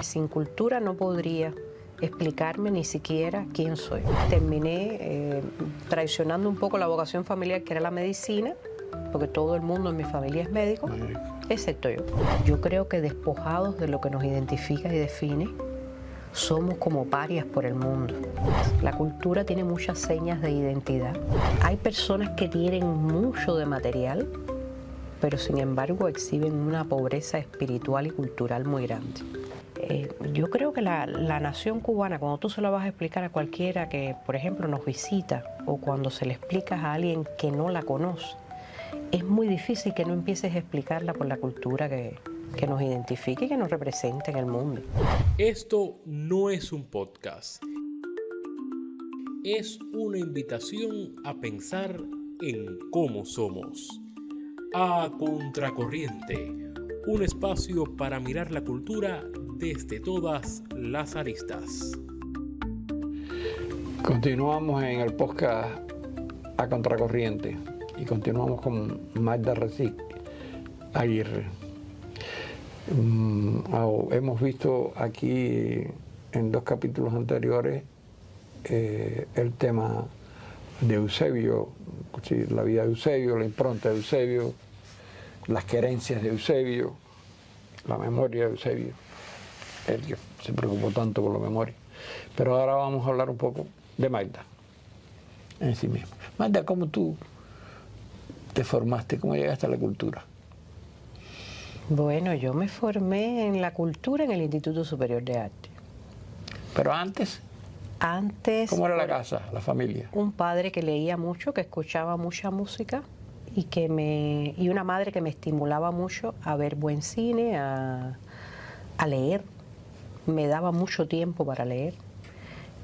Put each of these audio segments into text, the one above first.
Sin cultura no podría explicarme ni siquiera quién soy. Terminé traicionando un poco la vocación familiar, que era la medicina, porque todo el mundo en mi familia es médico, excepto yo. Yo creo que despojados de lo que nos identifica y define, somos como parias por el mundo. La cultura tiene muchas señas de identidad. Hay personas que tienen mucho de material, pero sin embargo exhiben una pobreza espiritual y cultural muy grande. Yo creo que la nación cubana, cuando tú se lo vas a explicar a cualquiera que, por ejemplo, nos visita, o cuando se le explicas a alguien que no la conoce, es muy difícil que no empieces a explicarla por la cultura que nos identifique y que nos represente en el mundo. Esto no es un podcast. Es una invitación a pensar en cómo somos. A Contracorriente, un espacio para mirar la cultura desde todas las aristas. Continuamos en el podcast A Contracorriente y continuamos con Magda Recic Aguirre. Hemos visto aquí en 2 capítulos anteriores el tema de Eusebio, la vida de Eusebio, la impronta de Eusebio, las querencias de Eusebio, la memoria de Eusebio, el que se preocupó tanto por la memoria. Pero ahora vamos a hablar un poco de Magda en sí misma. Magda, ¿cómo tú te formaste? ¿Cómo llegaste a la cultura? Bueno, yo me formé en la cultura en el Instituto Superior de Arte. Pero antes, ¿cómo era la casa, la familia? Un padre que leía mucho, que escuchaba mucha música y una madre que me estimulaba mucho a ver buen cine, a leer. Me daba mucho tiempo para leer.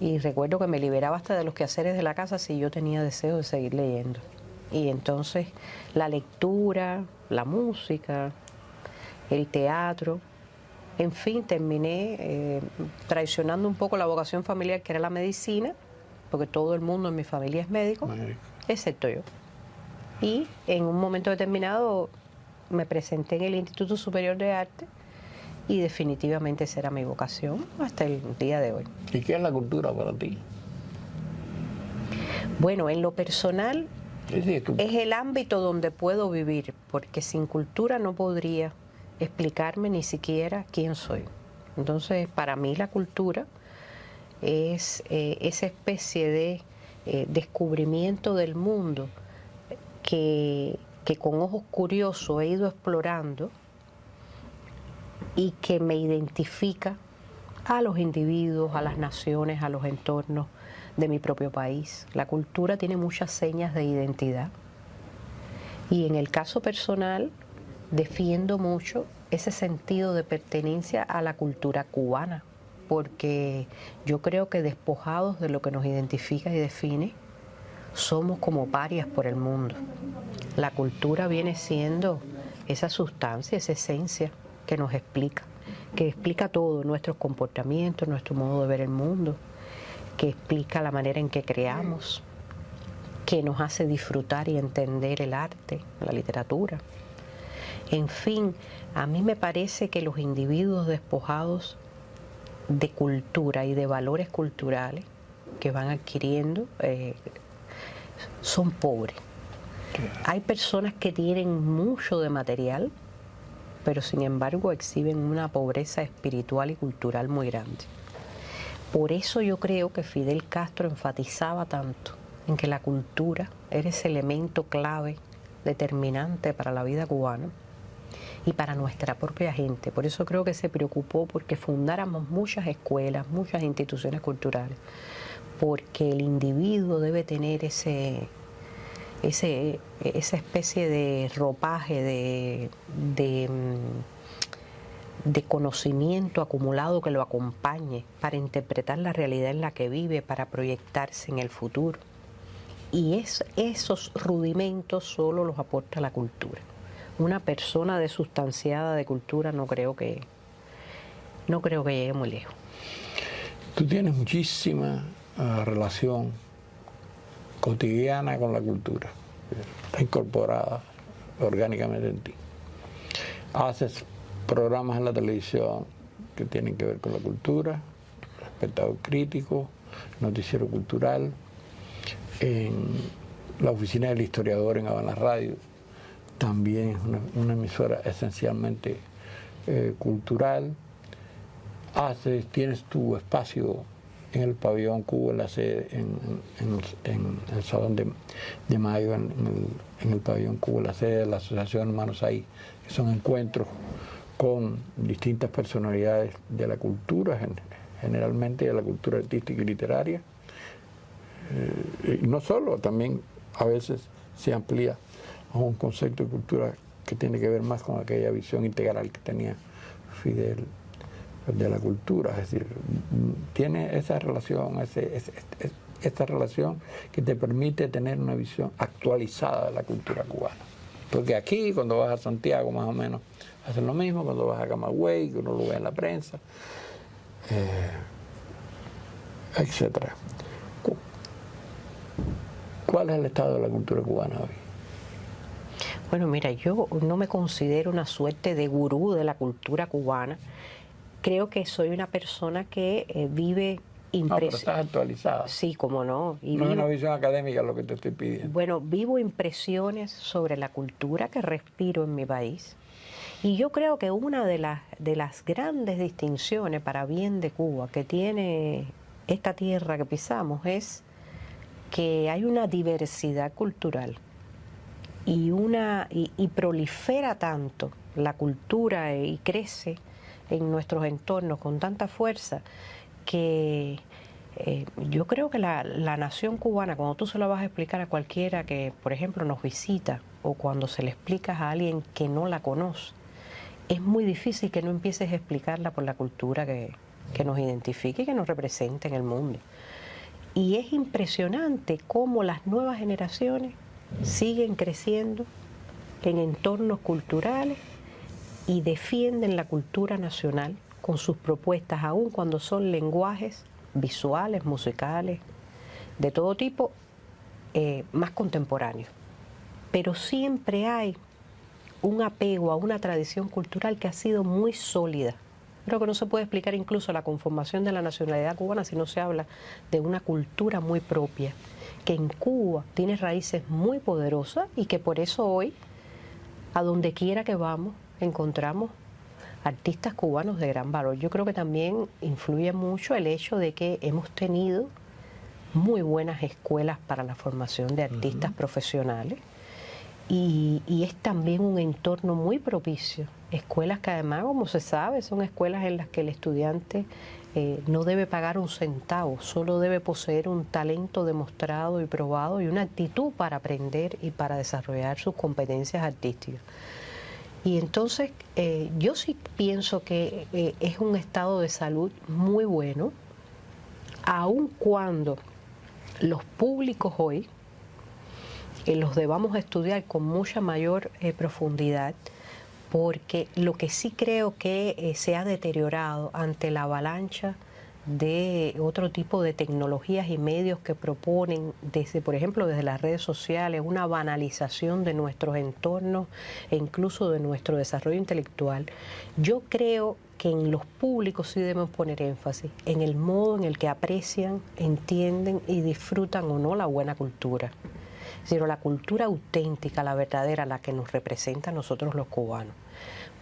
Y recuerdo que me liberaba hasta de los quehaceres de la casa si yo tenía deseo de seguir leyendo. Y entonces la lectura, la música, el teatro, en fin, terminé traicionando un poco la vocación familiar, que era la medicina, porque todo el mundo en mi familia es médico, excepto yo. Y en un momento determinado me presenté en el Instituto Superior de Arte y definitivamente esa era mi vocación hasta el día de hoy. ¿Y qué es la cultura para ti? Bueno, en lo personal es el ámbito donde puedo vivir, porque sin cultura no podría explicarme ni siquiera quién soy. Entonces, para mí la cultura es esa especie de descubrimiento del mundo que con ojos curiosos he ido explorando y que me identifica a los individuos, a las naciones, a los entornos de mi propio país. La cultura tiene muchas señas de identidad y en el caso personal defiendo mucho ese sentido de pertenencia a la cultura cubana, porque yo creo que despojados de lo que nos identifica y define, somos como parias por el mundo. La cultura viene siendo esa sustancia, esa esencia que nos explica, que explica todo, nuestros comportamientos, nuestro modo de ver el mundo, que explica la manera en que creamos, que nos hace disfrutar y entender el arte, la literatura. En fin, a mí me parece que los individuos despojados de cultura y de valores culturales que van adquiriendo son pobres. Hay personas que tienen mucho de material, pero sin embargo exhiben una pobreza espiritual y cultural muy grande. Por eso yo creo que Fidel Castro enfatizaba tanto en que la cultura era ese elemento clave, determinante para la vida cubana y para nuestra propia gente. Por eso creo que se preocupó porque fundáramos muchas escuelas, muchas instituciones culturales, porque el individuo debe tener esa especie de ropaje, de conocimiento acumulado que lo acompañe para interpretar la realidad en la que vive, para proyectarse en el futuro. Y esos rudimentos solo los aporta la cultura. Una persona desustanciada de cultura no creo que llegue muy lejos. Tú tienes muchísima relación cotidiana con la cultura, está incorporada orgánicamente en ti. Haces programas en la televisión, que tienen que ver con la cultura, Espectador Crítico, Noticiero Cultural, en la Oficina del Historiador en Habana Radio, también es una emisora esencialmente cultural. Tienes tu espacio en el Pabellón Cuba, en la sede, en el Salón de Mayo, en el Pabellón Cuba, la sede de la Asociación Hermanos Ahí, que son encuentros con distintas personalidades de la cultura, generalmente de la cultura artística y literaria. Y no solo, también a veces se amplía a un concepto de cultura que tiene que ver más con aquella visión integral que tenía Fidel de la cultura, es decir, tiene esa relación, esta relación que te permite tener una visión actualizada de la cultura cubana. Porque aquí, cuando vas a Santiago, más o menos, hacen lo mismo, cuando vas a Camagüey, que uno lo ve en la prensa, etcétera. ¿Cuál es el estado de la cultura cubana hoy? Bueno, mira, yo no me considero una suerte de gurú de la cultura cubana. Creo que soy una persona que vive No, pero estás actualizada. Sí, cómo no. No es una visión académica lo que te estoy pidiendo. Bueno, vivo impresiones sobre la cultura que respiro en mi país. Y yo creo que una de las grandes distinciones para bien de Cuba que tiene esta tierra que pisamos es que hay una diversidad cultural y prolifera tanto la cultura y crece en nuestros entornos con tanta fuerza que yo creo que la nación cubana, cuando tú se lo vas a explicar a cualquiera que, por ejemplo, nos visita o cuando se le explicas a alguien que no la conoce, es muy difícil que no empieces a explicarla por la cultura que nos identifique y que nos representa en el mundo. Y es impresionante cómo las nuevas generaciones siguen creciendo en entornos culturales y defienden la cultura nacional con sus propuestas, aun cuando son lenguajes visuales, musicales, de todo tipo, más contemporáneos. Pero siempre hay un apego a una tradición cultural que ha sido muy sólida. Creo que no se puede explicar incluso la conformación de la nacionalidad cubana si no se habla de una cultura muy propia, que en Cuba tiene raíces muy poderosas y que por eso hoy, a donde quiera que vamos, encontramos artistas cubanos de gran valor. Yo creo que también influye mucho el hecho de que hemos tenido muy buenas escuelas para la formación de artistas profesionales y es también un entorno muy propicio. Escuelas que además, como se sabe, son escuelas en las que el estudiante no debe pagar un centavo, solo debe poseer un talento demostrado y probado y una actitud para aprender y para desarrollar sus competencias artísticas. Y entonces yo sí pienso que es un estado de salud muy bueno, aun cuando los públicos hoy los debamos estudiar con mucha mayor profundidad, porque lo que sí creo que se ha deteriorado ante la avalancha de otro tipo de tecnologías y medios que proponen, desde, por ejemplo, desde las redes sociales, una banalización de nuestros entornos e incluso de nuestro desarrollo intelectual. Yo creo que en los públicos sí debemos poner énfasis en el modo en el que aprecian, entienden y disfrutan o no la buena cultura. Sino la cultura auténtica, la verdadera, la que nos representa a nosotros los cubanos.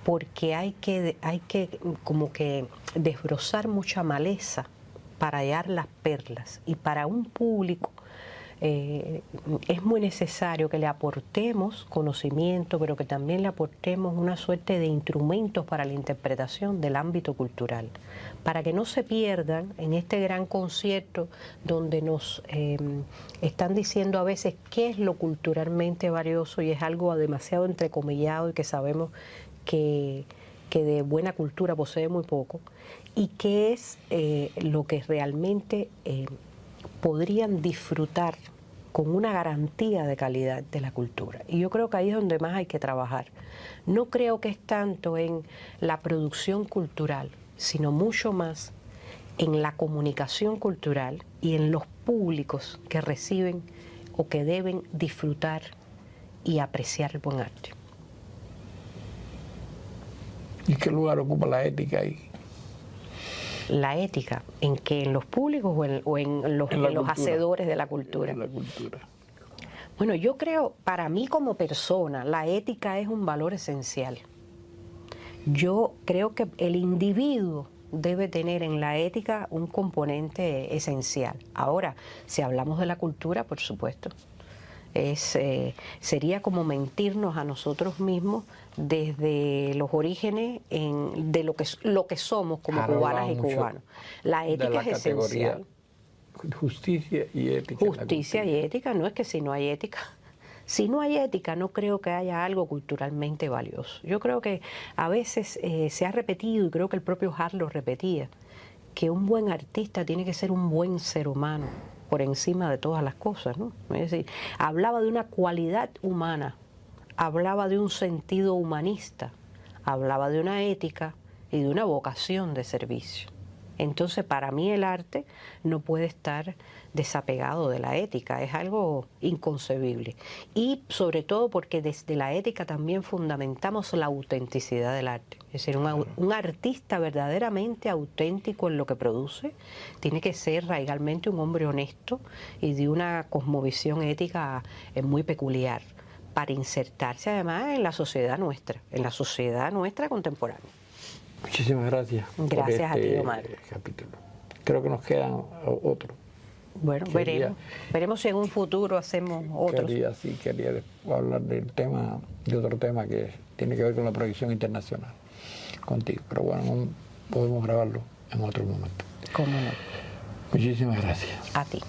Porque hay que como que desbrozar mucha maleza para hallar las perlas. Y para un público es muy necesario que le aportemos conocimiento, pero que también le aportemos una suerte de instrumentos para la interpretación del ámbito cultural, para que no se pierdan en este gran concierto donde nos están diciendo a veces qué es lo culturalmente valioso y es algo demasiado entrecomillado y que sabemos que de buena cultura posee muy poco, y qué es lo que realmente podrían disfrutar con una garantía de calidad de la cultura. Y yo creo que ahí es donde más hay que trabajar. No creo que es tanto en la producción cultural, sino mucho más en la comunicación cultural y en los públicos que reciben o que deben disfrutar y apreciar el buen arte. ¿Y qué lugar ocupa la ética ahí? La ética, ¿en qué? ¿En los públicos o en los hacedores de la cultura? En la cultura. Bueno, yo creo, para mí como persona, la ética es un valor esencial. Yo creo que el individuo debe tener en la ética un componente esencial. Ahora, si hablamos de la cultura, por supuesto, sería como mentirnos a nosotros mismos desde los orígenes de lo que somos como cubanas y cubanos. La ética es esencial. Justicia y ética. Justicia y ética, no es que si no hay ética. Si no hay ética, no creo que haya algo culturalmente valioso. Yo creo que a veces se ha repetido, y creo que el propio Hart lo repetía, que un buen artista tiene que ser un buen ser humano por encima de todas las cosas, ¿no? Es decir, hablaba de una cualidad humana, hablaba de un sentido humanista, hablaba de una ética y de una vocación de servicio. Entonces, para mí el arte no puede estar desapegado de la ética, es algo inconcebible. Y sobre todo porque desde la ética también fundamentamos la autenticidad del arte. Es decir, un artista verdaderamente auténtico en lo que produce tiene que ser radicalmente un hombre honesto y de una cosmovisión ética muy peculiar para insertarse además en la sociedad nuestra contemporánea. Muchísimas gracias. Gracias por a ti, Omar. Capítulo. Creo que nos quedan otros. Bueno, veremos si en un futuro hacemos otros. Quería hablar de otro tema que tiene que ver con la proyección internacional contigo. Pero bueno, podemos grabarlo en otro momento. ¿Cómo no? Muchísimas gracias. A ti.